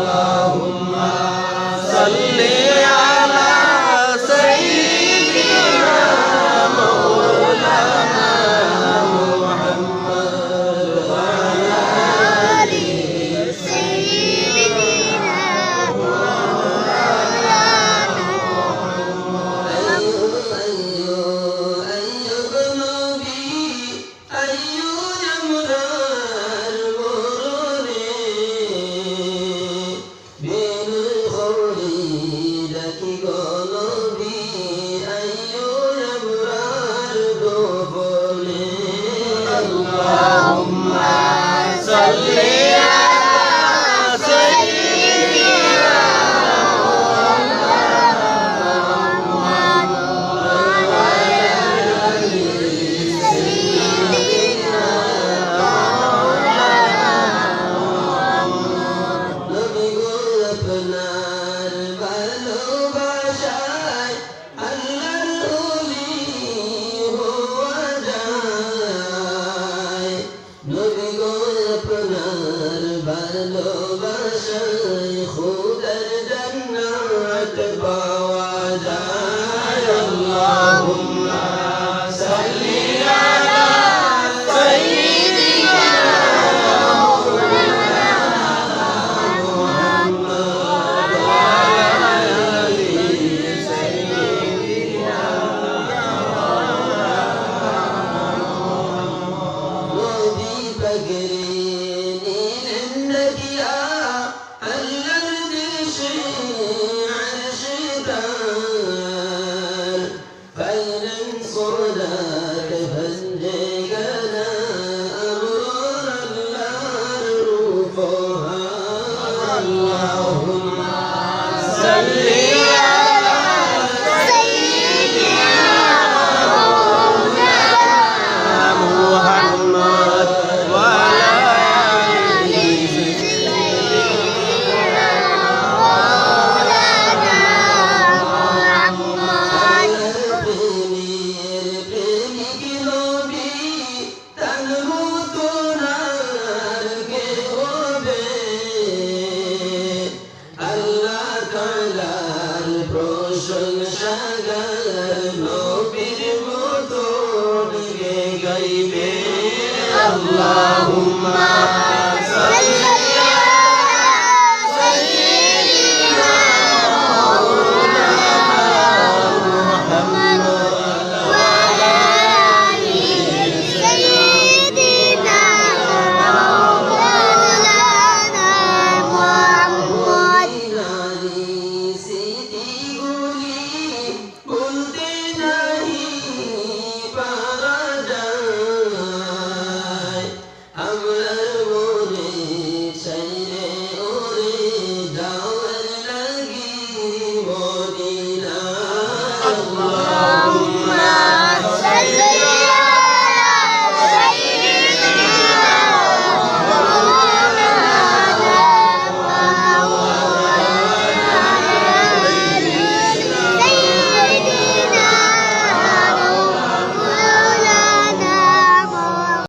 আল্লাহুম্মা সাল্লি আলা সাইয়্যিদিনা মাওলানা মুহাম্মদ ওয়া আলা আলি সাইয়্যিদিনা মাওলানা মুহাম্মদ আইয়ুব নবী আইয়ুব আমরার বরণে বিন খলিল কি গলবি আইয়ুব আমরার গোপনে আল্লাহুম্মা সাল্লি আলা সাইয়্যিদিনা নবী গো আপনার ভালোবাসায় আল্লাহর ওলি হওয়া যায় নবী গো আপনার ভালোবাসায় খোদার জান্নাত পাওয়া যায় আল্লাহুম্মা সাল্লি আলা সাইয়্যিদিনা নবী পাকের